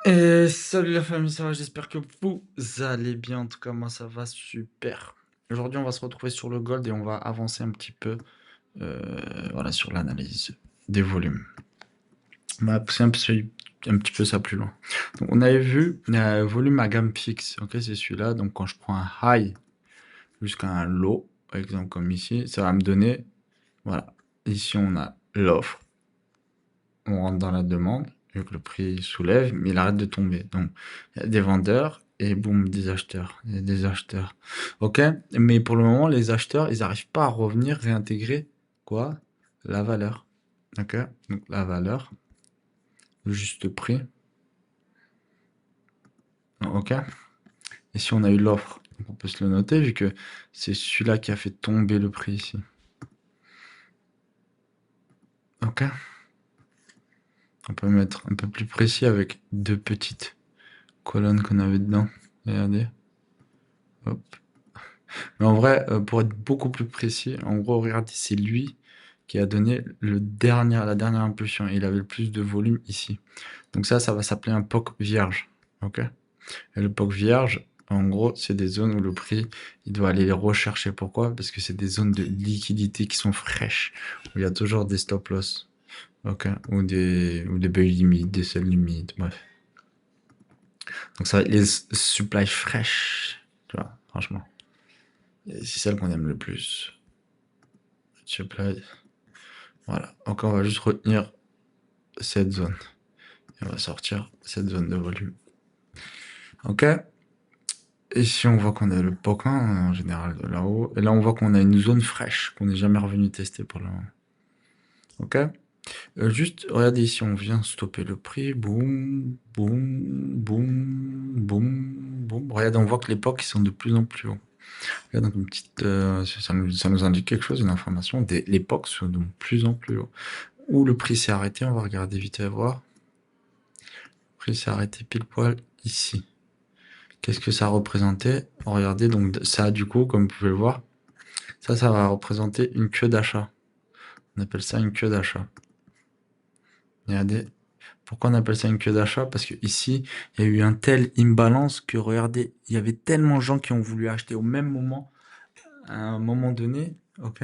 Et salut la famille, ça va, j'espère que vous allez bien. En tout cas, moi ça va super. Aujourd'hui, on va se retrouver sur le gold et on va avancer un petit peu voilà, sur l'analyse des volumes. On va pousser un petit peu ça plus loin. Donc, on avait vu un volume à gamme fixe. Ok, c'est celui-là. Donc, quand je prends un high jusqu'à un low, par exemple comme ici, ça va me donner. Voilà. Ici, on a l'offre. On rentre dans la demande, vu que le prix soulève, mais il arrête de tomber. Donc, il y a des vendeurs et boum, des acheteurs. Il y a des acheteurs. Ok? Mais pour le moment, les acheteurs, ils n'arrivent pas à revenir réintégrer quoi? La valeur. Ok? Donc, la valeur, le juste prix. Ok? Et si on a eu l'offre, donc on peut se le noter, vu que c'est celui-là qui a fait tomber le prix ici. Ok? On peut mettre un peu plus précis avec deux petites colonnes qu'on avait dedans. Regardez. Hop. Mais en vrai, pour être beaucoup plus précis, en gros, regardez, c'est lui qui a donné la dernière impulsion. Il avait le plus de volume ici. Donc ça va s'appeler un POC vierge. Ok? Et le POC vierge, en gros, c'est des zones où le prix, il doit aller les rechercher. Pourquoi? Parce que c'est des zones de liquidité qui sont fraîches, où il y a toujours des stop loss. Ok? Ou des buy limit, des sell limit, bref. Donc ça va être les supply fraîches. Tu vois, franchement. Et c'est celle qu'on aime le plus. Supply. Voilà. Donc on va juste retenir cette zone. Et on va sortir cette zone de volume. Ok. Et si on voit qu'on a le Pokémon en général de là-haut, et là on voit qu'on a une zone fraîche qu'on n'est jamais revenu tester pour le moment. Ok. Juste, regardez ici, on vient stopper le prix. Boum, boum, boum, boum, boum. Regardez, on voit que les POC sont de plus en plus hauts. Regarde, donc une petite, ça nous indique quelque chose, une information. Les POC sont de plus en plus hauts. Où le prix s'est arrêté, on va regarder vite et voir. Le prix s'est arrêté pile poil ici. Qu'est-ce que ça représentait? Regardez, donc ça, du coup, comme vous pouvez le voir, ça va représenter une queue d'achat. On appelle ça une queue d'achat. Regardez. Pourquoi on appelle ça une queue d'achat? Parce que ici, il y a eu un tel imbalance que, regardez, il y avait tellement de gens qui ont voulu acheter au même moment, à un moment donné, ok?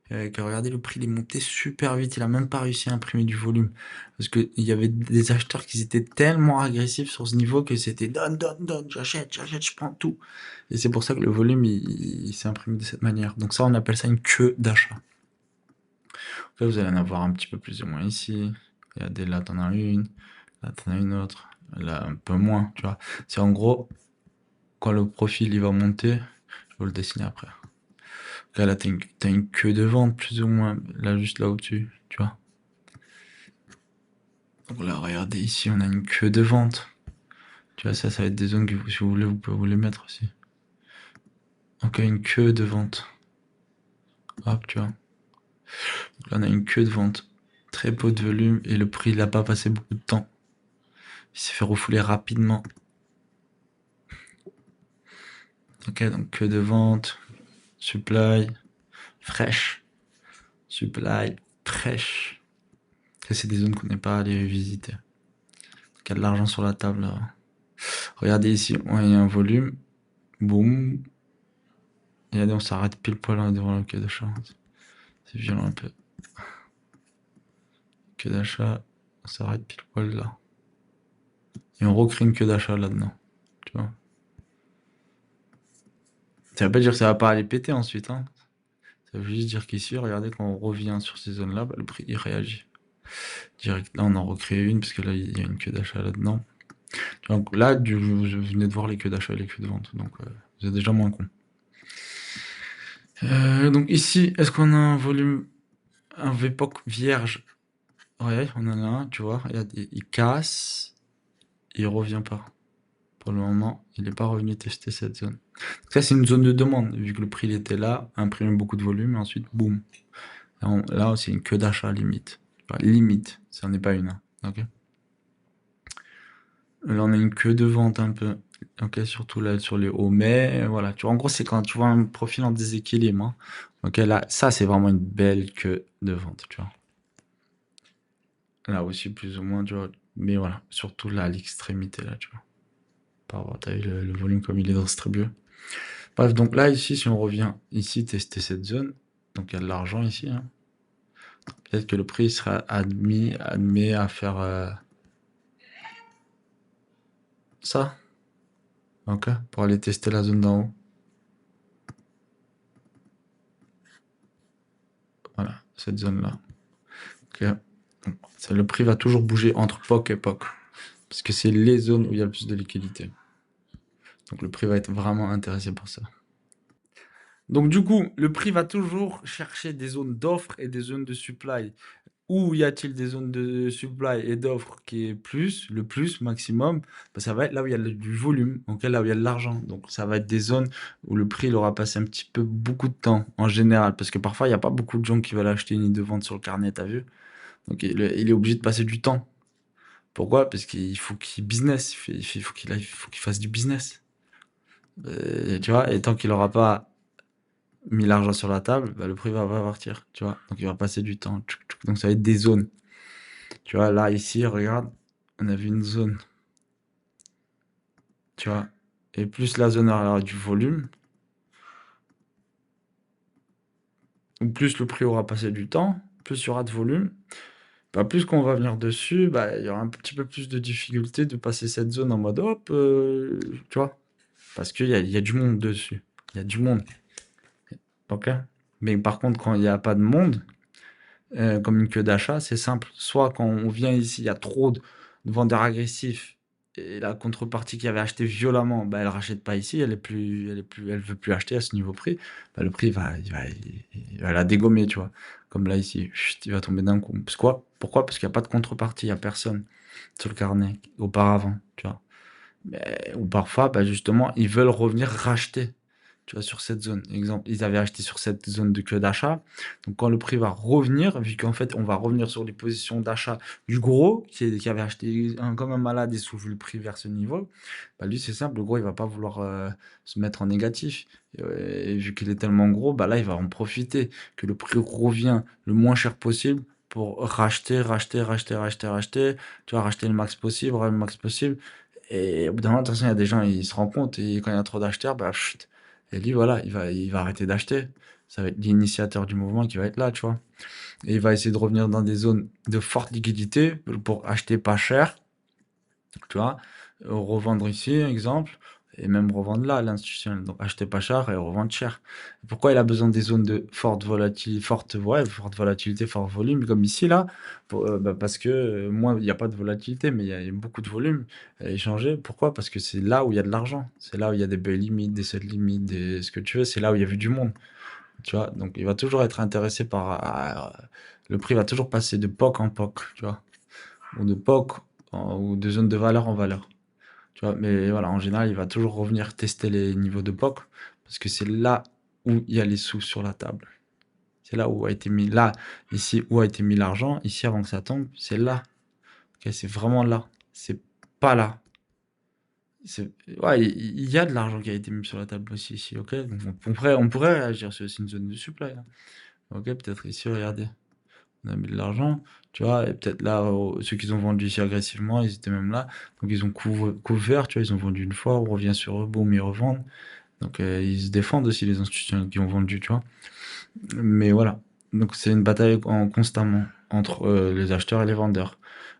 Que regardez, le prix il est monté super vite, il a même pas réussi à imprimer du volume. Parce que il y avait des acheteurs qui étaient tellement agressifs sur ce niveau que c'était donne, donne, donne, j'achète, je prends tout. Et c'est pour ça que le volume il s'est imprimé de cette manière. Donc ça, on appelle ça une queue d'achat. Là, vous allez en avoir un petit peu plus ou moins ici. Regardez, là, t'en as une, là, t'en as une autre, là, un peu moins, tu vois. C'est en gros, quand le profil il va monter, je vais le dessiner après. Là, t'as une queue de vente plus ou moins, là, juste là au-dessus, tu vois. Donc là, regardez ici, on a une queue de vente. Tu vois, ça va être des zones que si vous voulez, vous pouvez vous les mettre aussi. Donc, une queue de vente. Hop, tu vois. Donc là, on a une queue de vente. Très peu de volume et le prix, il n'a pas passé beaucoup de temps. Il s'est fait refouler rapidement. Ok, donc queue de vente, supply, fraîche, supply, fraîche. Ça, c'est des zones qu'on n'est pas allé visiter. Donc, il y a de l'argent sur la table. Là. Regardez ici, il y a un volume. Boum. Regardez, on s'arrête pile poil devant le queue d'achat. C'est violent un peu. Queue d'achat, on s'arrête pile poil là. Et on recrée une queue d'achat là-dedans. Tu vois. Ça veut pas dire que ça va pas aller péter ensuite. Hein. Ça veut juste dire qu'ici, regardez, quand on revient sur ces zones-là, bah, le prix il réagit. Direct, là, on en recrée une, parce que là, il y a une queue d'achat là-dedans. Donc là, vous venez de voir les queues d'achat et les queues de vente. Donc, vous êtes déjà moins con. Donc ici, est-ce qu'on a un volume, un VPOC vierge? Ouais, on en a un, tu vois. Regarde, il casse, il revient pas. Pour le moment, il n'est pas revenu tester cette zone. Donc ça, c'est une zone de demande, vu que le prix il était là, imprimé beaucoup de volume, et ensuite, boum. Là, c'est une queue d'achat limite. Enfin, limite, ça n'en est pas une. Hein. Ok. Là, on a une queue de vente un peu. Ok, surtout là sur les hauts. Mais voilà, tu vois, en gros, c'est quand tu vois un profil en déséquilibre. Hein. Ok, là, ça, c'est vraiment une belle queue de vente, tu vois. Là aussi, plus ou moins, tu vois. Mais voilà, surtout là, à l'extrémité, là, tu vois. Par rapport, t'as vu le volume comme il est distribué. Bref, donc là, ici, si on revient ici, tester cette zone, donc il y a de l'argent ici, hein. Peut-être que le prix sera admis à faire ça, ok, pour aller tester la zone d'en haut. Voilà, cette zone-là. Ok. Le prix va toujours bouger entre POC et POC, parce que c'est les zones où il y a le plus de liquidité. Donc le prix va être vraiment intéressé par ça. Donc du coup, le prix va toujours chercher des zones d'offre et des zones de supply. Où y a-t-il des zones de supply et d'offre qui est plus, le plus maximum, bah, ça va être là où il y a du volume, donc là où il y a de l'argent. Donc ça va être des zones où le prix il aura passé un petit peu beaucoup de temps en général, parce que parfois il n'y a pas beaucoup de gens qui veulent acheter ni de vendre sur le carnet, t'as vu? Donc il est obligé de passer du temps. Pourquoi? Parce qu'il faut qu'il business, il faut qu'il fasse du business. Tu vois, et tant qu'il n'aura pas mis l'argent sur la table, bah, le prix va pas partir, tu vois. Donc il va passer du temps. Donc ça va être des zones. Tu vois, là, ici, regarde, on a vu une zone, tu vois. Et plus la zone aura du volume, ou plus le prix aura passé du temps, plus il y aura de volume, bah, plus qu'on va venir dessus, bah, il y aura un petit peu plus de difficulté de passer cette zone en mode hop, tu vois. Parce qu'il y a du monde dessus. Il y a du monde. Ok? Mais par contre, quand il n'y a pas de monde, comme une queue d'achat, c'est simple. Soit quand on vient ici, il y a trop de vendeurs agressifs et la contrepartie qui avait acheté violemment, bah, elle rachète pas ici, elle veut plus acheter à ce niveau prix. Bah, le prix il va la dégommer, tu vois. Comme là ici, chut, il va tomber d'un coup. Parce quoi? Pourquoi? Parce qu'il n'y a pas de contrepartie, il n'y a personne sur le carnet auparavant, tu vois. Ou parfois, bah, justement, ils veulent revenir racheter, tu vois, sur cette zone. Exemple, ils avaient acheté sur cette zone de queue d'achat. Donc, quand le prix va revenir, vu qu'en fait, on va revenir sur les positions d'achat du gros, qui avait acheté comme un malade et soulevé le prix vers ce niveau, bah, lui, c'est simple, le gros, il va pas vouloir se mettre en négatif. Et vu qu'il est tellement gros, bah là, il va en profiter, que le prix revient le moins cher possible pour racheter, tu vois, racheter le max possible, le max possible. Et au bout d'un moment, de toute façon, il y a des gens, ils se rendent compte, et quand il y a trop d'acheteurs, bah, chut. Et lui, voilà, il va arrêter d'acheter. Ça va être l'initiateur du mouvement qui va être là, tu vois. Et il va essayer de revenir dans des zones de forte liquidité pour acheter pas cher, tu vois. Revendre ici, exemple, et même revendre là, à l'institutionnel. Donc acheter pas cher et revendre cher. Pourquoi il a besoin des zones de forte volatilité, fort volume, comme ici, là? Bah, parce que, moins, il n'y a pas de volatilité, mais il y a beaucoup de volume à échanger. Pourquoi? Parce que c'est là où il y a de l'argent. C'est là où il y a des buy limits, des sell limits, ce que tu veux. C'est là où il y a vu du monde. Tu vois? Donc il va toujours être intéressé le prix va toujours passer de POC en POC, tu vois? Ou de POC ou de zone de valeur en valeur. Tu vois, mais voilà, en général, il va toujours revenir tester les niveaux de POC parce que c'est là où il y a les sous sur la table. C'est là où a été mis là, ici où a été mis l'argent, ici avant que ça tombe, c'est là. Ok, c'est vraiment là. C'est pas là. Ouais, il y a de l'argent qui a été mis sur la table aussi ici, ok? Donc on pourrait réagir, c'est aussi une zone de supply, là. Ok, peut-être ici, regardez. On a mis de l'argent, tu vois, et peut-être là, ceux qui ont vendu ici agressivement, ils étaient même là. Donc ils ont couvert, tu vois, ils ont vendu une fois, on revient sur eux, boum, ils revendent. Donc ils se défendent aussi, les institutions qui ont vendu, tu vois. Mais voilà. Donc c'est une bataille constamment entre les acheteurs et les vendeurs.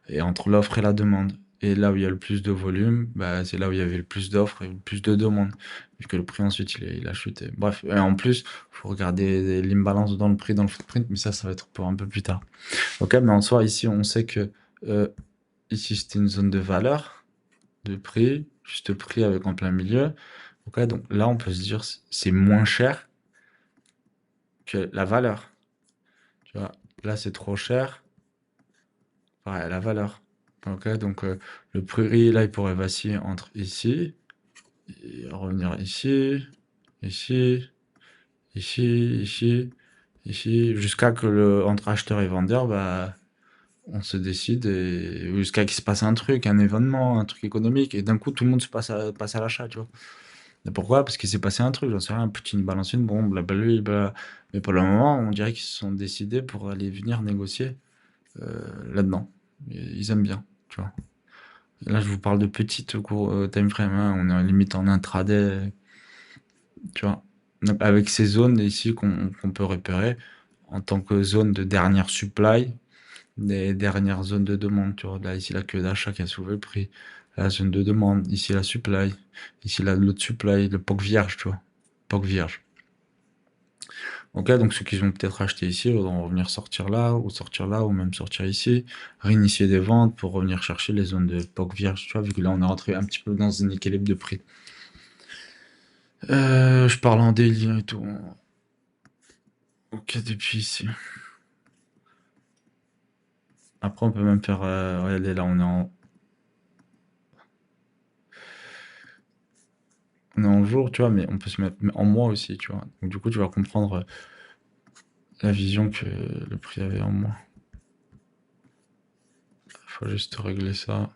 Et entre l'offre et la demande. Et là où il y a le plus de volume, bah, c'est là où il y avait le plus d'offres et le plus de demandes. Vu que le prix ensuite il a chuté. Bref, et en plus, faut regarder l'imbalance dans le prix, dans le footprint, mais ça va être pour un peu plus tard. Ok, mais en soi, ici, on sait que ici c'était une zone de valeur, de prix, juste prix avec en plein milieu. Ok, donc là, on peut se dire c'est moins cher que la valeur. Tu vois, là, c'est trop cher. Pareil, la valeur. Ok, donc le prix, là, il pourrait vaciller entre ici, et revenir ici, ici, ici, jusqu'à que entre acheteur et vendeur, bah, on se décide et jusqu'à qu'il se passe un truc, un événement, un truc économique, et d'un coup, tout le monde passe à l'achat, tu vois. Et pourquoi? Parce qu'il s'est passé un truc, j'en sais rien, Poutine balance une bombe, blablabla. Mais pour le moment, on dirait qu'ils se sont décidés pour aller venir négocier là-dedans. Et ils aiment bien. tu vois. Là, je vous parle de petites time frame, hein, on est limite en intraday, tu vois. Donc, avec ces zones ici qu'on peut repérer en tant que zone de dernière supply, des dernières zones de demande, tu vois. Là, ici, la queue d'achat qui a soulevé le prix, la zone de demande, ici la supply, ici l'autre supply, le POC vierge, tu vois. POC vierge. Ok, donc ceux qui ont peut-être acheté ici vont revenir sortir là, ou même sortir ici, réinitier des ventes pour revenir chercher les zones de POC vierge, tu vois, vu que là on est rentré un petit peu dans un équilibre de prix. Je parle en daily et tout. Ok, depuis ici. Après, on peut même faire. Regardez, là, on est en jour, tu vois, mais on peut se mettre en mois aussi, tu vois. Donc, du coup, tu vas comprendre la vision que le prix avait en mois. Faut juste régler ça.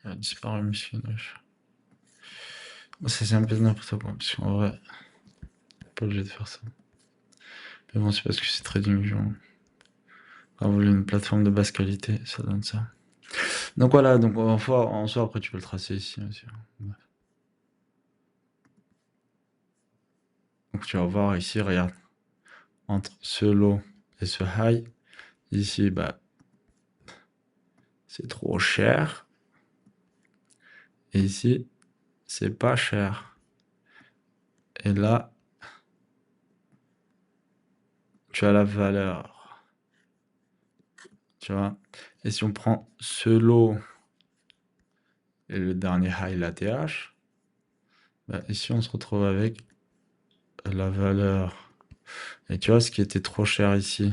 Il a disparu, monsieur. Ça, c'est un peu n'importe quoi, parce qu'en vrai, pas obligé de faire ça. Mais bon, c'est parce que c'est TradingView. On a voulu une plateforme de basse qualité, ça donne ça. Donc voilà, donc en soi, après, tu peux le tracer ici aussi. Ouais. Donc tu vas voir ici, regarde, entre ce low et ce high, ici, bah, c'est trop cher. Et ici, c'est pas cher. Et là, tu as la valeur. Tu vois. Et si on prend ce lot et le dernier high, la TH, bah, ici, on se retrouve avec la valeur. Et tu vois, ce qui était trop cher ici,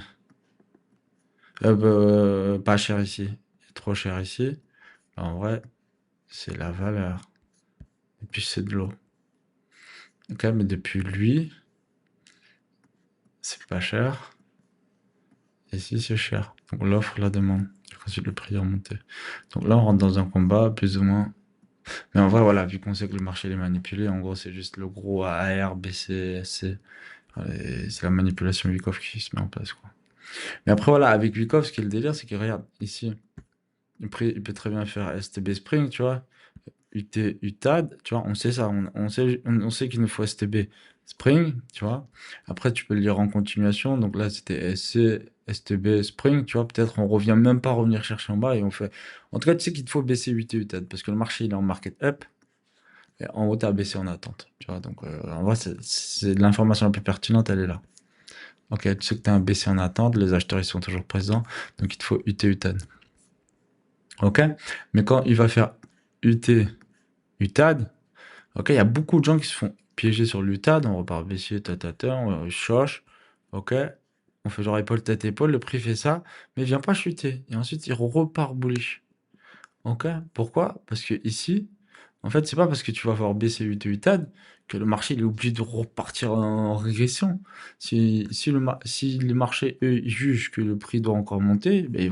pas cher ici, et trop cher ici, bah, en vrai, c'est la valeur. Et puis, c'est de l'eau. Ok, mais depuis lui, c'est pas cher. Et ici, c'est cher. Donc, l'offre, la demande. Ensuite, le prix est remonté. Donc là, on rentre dans un combat, plus ou moins. Mais en vrai, voilà, vu qu'on sait que le marché est manipulé, en gros, c'est juste le gros AR, BC, SC. Et c'est la manipulation Wyckoff qui se met en place, quoi. Mais après, voilà, avec Wyckoff, ce qui est le délire, c'est que regarde, ici, il peut très bien faire STB Spring, tu vois. UT, UTAD, tu vois, on sait ça, on sait qu'il nous faut STB Spring, tu vois. Après, tu peux le lire en continuation, donc là, c'était SC, STB Spring, tu vois. Peut-être on revient même pas revenir chercher en bas et on fait. En tout cas, tu sais qu'il te faut baisser UT, UTAD parce que le marché, il est en market up. Et en haut, tu as baissé en attente. Tu vois, donc en vrai, c'est l'information la plus pertinente, elle est là. Ok, tu sais que tu as un baissé en attente, les acheteurs ils sont toujours présents, donc il te faut UT UTAD. Ok, mais quand il va faire UT UTAD, ok, il y a beaucoup de gens qui se font piéger sur l'UTAD, on repart baissier, tata, on choche, ok, on fait genre épaule, tête, épaule, le prix fait ça, mais il vient pas chuter, et ensuite il repart bullish. Ok, pourquoi? Parce que ici, en fait, c'est pas parce que tu vas avoir baissé 8 UTAD que le marché il est obligé de repartir en régression. Si les marchés, eux, ils jugent que le prix doit encore monter, ben ils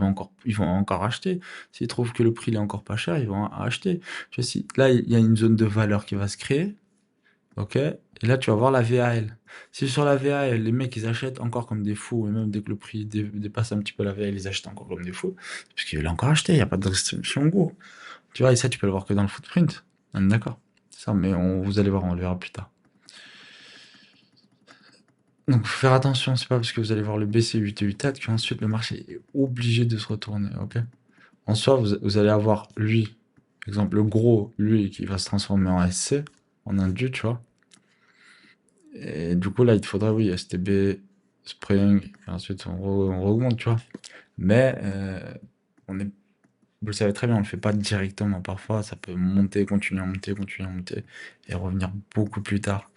vont encore acheter. S'ils trouvent que le prix il est encore pas cher, ils vont acheter. Tu vois, si, là, il y a une zone de valeur qui va se créer, ok? Et là, tu vas voir la VAL. Si sur la VAL, les mecs, ils achètent encore comme des fous, et même dès que le prix dépasse un petit peu la VAL, ils achètent encore comme des fous, c'est parce qu'il a encore acheté, il n'y a pas de restriction en gros. Tu vois, et ça, tu peux le voir que dans le footprint. On est d'accord. C'est ça, mais vous allez voir, on le verra plus tard. Donc, faut faire attention, c'est pas parce que vous allez voir le BC8 et 8 qu'ensuite le marché est obligé de se retourner, ok? En soi, vous allez avoir lui, par exemple, le gros, lui, qui va se transformer en SC, en indu, tu vois. Et du coup, là, il te faudra, oui, STB, Spring, et ensuite on augmente, tu vois. Mais on est, vous le savez très bien, on le fait pas directement. Parfois, ça peut monter, continuer à monter, et revenir beaucoup plus tard.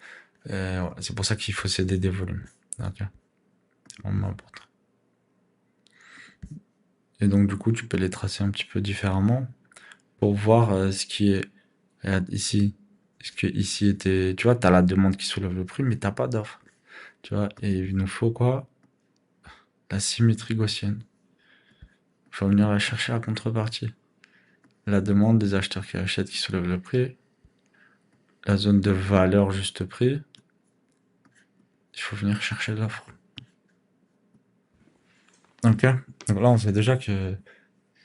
Ouais, c'est pour ça qu'il faut céder des volumes. Ok, c'est vraiment important. Et donc, du coup, tu peux les tracer un petit peu différemment pour voir ce qui est, regarde ici, Parce que ici, tu vois, t'as la demande qui soulève le prix, mais t'as pas d'offre. Tu vois, et il nous faut quoi? La symétrie gaussienne. Il faut venir la chercher à contrepartie. La demande des acheteurs qui achètent qui soulève le prix. La zone de valeur juste prix. Il faut venir chercher l'offre. Ok? Donc là, on sait déjà que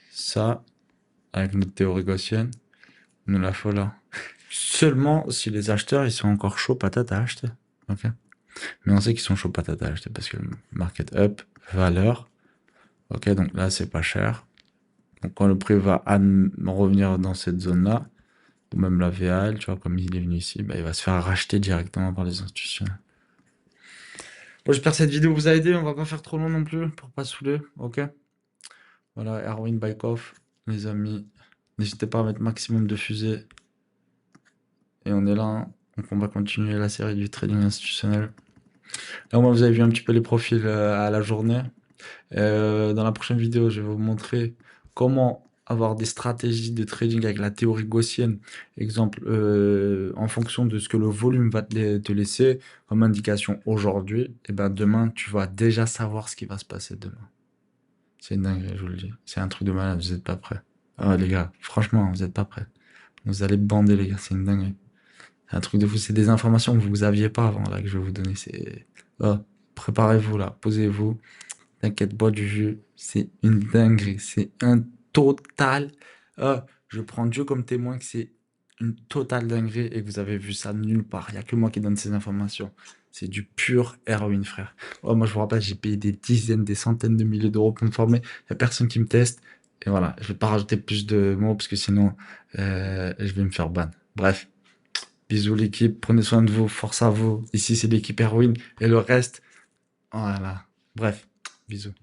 ça, avec notre théorie gaussienne, nous la faut là. Seulement si les acheteurs, ils sont encore chauds patates à acheter. Ok? Mais on sait qu'ils sont chauds patates à acheter parce que le market up, valeur. Ok, donc là, c'est pas cher. Donc quand le prix va revenir dans cette zone-là, ou même la VAL, tu vois, comme il est venu ici, bah, il va se faire racheter directement par les institutions. Bon, j'espère que cette vidéo vous a aidé. On va pas faire trop long non plus pour pas saouler. Ok? Voilà, Erwin Baikoff, les amis. N'hésitez pas à mettre maximum de fusées. Et on est là, hein. Donc on va continuer la série du trading institutionnel. Là, moi, vous avez vu un petit peu les profils à la journée. Dans la prochaine vidéo, je vais vous montrer comment avoir des stratégies de trading avec la théorie gaussienne. Exemple, en fonction de ce que le volume va te laisser comme indication aujourd'hui, et ben demain, tu vas déjà savoir ce qui va se passer demain. C'est dingue, je vous le dis. C'est un truc de malade, vous n'êtes pas prêts. Ah, les gars, franchement, vous n'êtes pas prêts. Vous allez bander, les gars, c'est une dingue. C'est un truc de fou, c'est des informations que vous aviez pas avant, là, que je vais vous donner. C'est... Oh, préparez-vous, là, posez-vous. T'inquiète, bois du jus, c'est une dinguerie, c'est un total. Je prends Dieu comme témoin que c'est une totale dinguerie et que vous avez vu ça nulle part. Il n'y a que moi qui donne ces informations. C'est du pur Erwin, frère. Oh, moi, je vous rappelle, j'ai payé des dizaines, des centaines de milliers d'euros pour me former. Il n'y a personne qui me teste. Et voilà, je vais pas rajouter plus de mots parce que sinon, je vais me faire ban. Bref, bisous l'équipe, prenez soin de vous, force à vous. Ici, c'est l'équipe Erwin et le reste, voilà. Bref, bisous.